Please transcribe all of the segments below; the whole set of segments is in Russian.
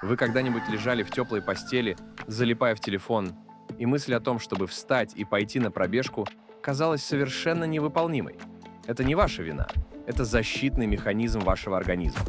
Вы когда-нибудь лежали в теплой постели, залипая в телефон, и мысль о том, чтобы встать и пойти на пробежку, казалась совершенно невыполнимой? Это не ваша вина, это защитный механизм вашего организма.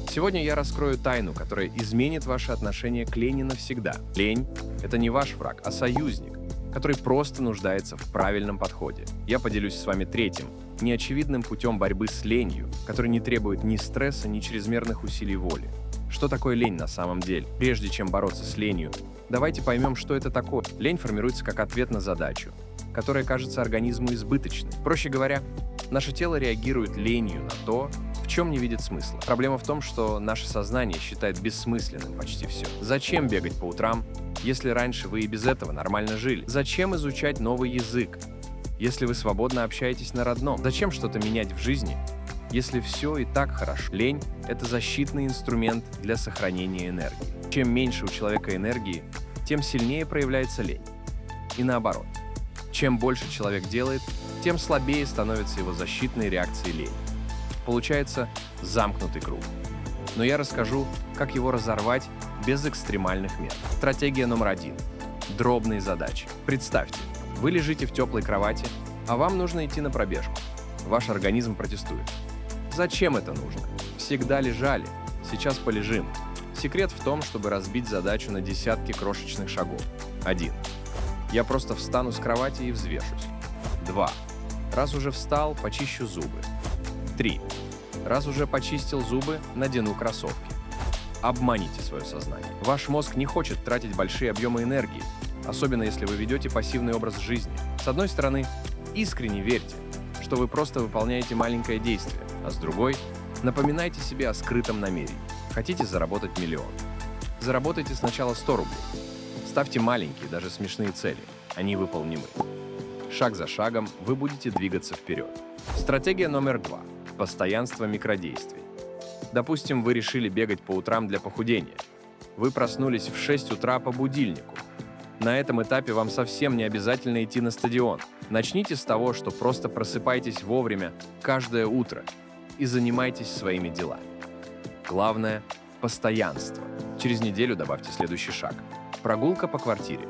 Сегодня я раскрою тайну, которая изменит ваше отношение к лени навсегда. Лень — это не ваш враг, а союзник, который просто нуждается в правильном подходе. Я поделюсь с вами третьим, неочевидным путем борьбы с ленью, который не требует ни стресса, ни чрезмерных усилий воли. Что такое лень на самом деле? Прежде чем бороться с ленью, давайте поймем, что это такое. Лень формируется как ответ на задачу, которая кажется организму избыточной. Проще говоря, наше тело реагирует ленью на то, в чем не видит смысла. Проблема в том, что наше сознание считает бессмысленным почти все. Зачем бегать по утрам, если раньше вы и без этого нормально жили? Зачем изучать новый язык, если вы свободно общаетесь на родном? Зачем что-то менять в жизни, если все и так хорошо? Лень — это защитный инструмент для сохранения энергии. Чем меньше у человека энергии, тем сильнее проявляется лень. И наоборот. Чем больше человек делает, тем слабее становятся его защитные реакции лени. Получается замкнутый круг. Но я расскажу, как его разорвать без экстремальных мер. Стратегия номер 1. Дробные задачи. Представьте, вы лежите в теплой кровати, а вам нужно идти на пробежку. Ваш организм протестует. Зачем это нужно? Всегда лежали, сейчас полежим. Секрет в том, чтобы разбить задачу на десятки крошечных шагов. 1. Я просто встану с кровати и взвешусь. 2. Раз уже встал, почищу зубы. 3. Раз уже почистил зубы, надену кроссовки. Обманите свое сознание. Ваш мозг не хочет тратить большие объемы энергии, особенно если вы ведете пассивный образ жизни. С одной стороны, искренне верьте, что вы просто выполняете маленькое действие, а с другой, напоминайте себе о скрытом намерении. Хотите заработать миллион? Заработайте сначала 100 рублей. Ставьте маленькие, даже смешные цели. Они выполнимы. Шаг за шагом вы будете двигаться вперед. Стратегия номер 2. Постоянство микродействий. Допустим, вы решили бегать по утрам для похудения. Вы проснулись в 6 утра по будильнику. На этом этапе вам совсем не обязательно идти на стадион. Начните с того, что просто просыпайтесь вовремя каждое утро и занимайтесь своими делами. Главное – постоянство. Через неделю добавьте следующий шаг. Прогулка по квартире.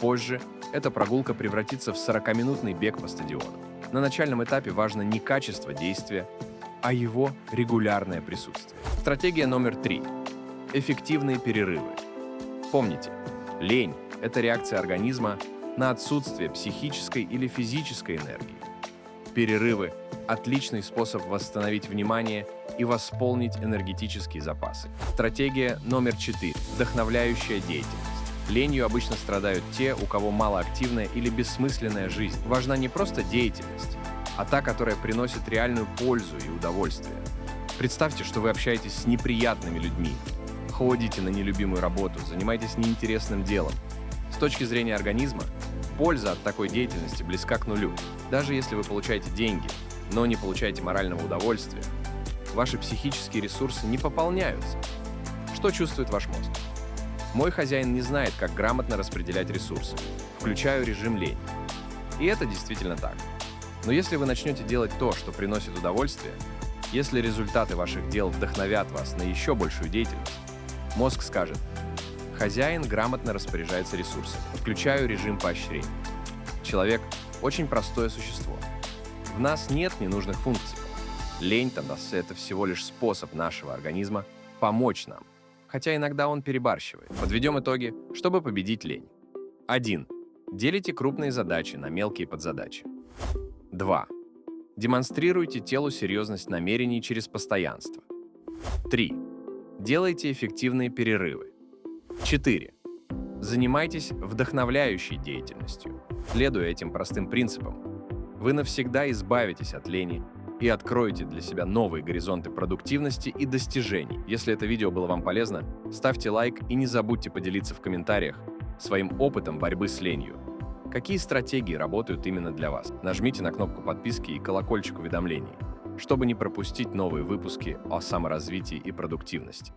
Позже эта прогулка превратится в 40-минутный бег по стадиону. На начальном этапе важно не качество действия, а его регулярное присутствие. Стратегия номер 3. Эффективные перерывы. Помните, лень – это реакция организма на отсутствие психической или физической энергии. Перерывы – отличный способ восстановить внимание и восполнить энергетические запасы. Стратегия номер 4. Вдохновляющая деятельность. Ленью обычно страдают те, у кого малоактивная или бессмысленная жизнь. Важна не просто деятельность, а та, которая приносит реальную пользу и удовольствие. Представьте, что вы общаетесь с неприятными людьми, ходите на нелюбимую работу, занимаетесь неинтересным делом. С точки зрения организма, польза от такой деятельности близка к нулю. Даже если вы получаете деньги, но не получаете морального удовольствия, ваши психические ресурсы не пополняются. Что чувствует ваш мозг? Мой хозяин не знает, как грамотно распределять ресурсы. Включаю режим лень. И это действительно так. Но если вы начнете делать то, что приносит удовольствие, если результаты ваших дел вдохновят вас на еще большую деятельность, мозг скажет: хозяин грамотно распоряжается ресурсами. Включаю режим поощрений. Человек – очень простое существо. В нас нет ненужных функций. Лень-то – это всего лишь способ нашего организма помочь нам, хотя иногда он перебарщивает. Подведем итоги, чтобы победить лень. 1. Делите крупные задачи на мелкие подзадачи. 2. Демонстрируйте телу серьезность намерений через постоянство. 3. Делайте эффективные перерывы. 4. Занимайтесь вдохновляющей деятельностью. Следуя этим простым принципам, вы навсегда избавитесь от лени и откроете для себя новые горизонты продуктивности и достижений. Если это видео было вам полезно, ставьте лайк и не забудьте поделиться в комментариях своим опытом борьбы с ленью. Какие стратегии работают именно для вас? Нажмите на кнопку подписки и колокольчик уведомлений, чтобы не пропустить новые выпуски о саморазвитии и продуктивности.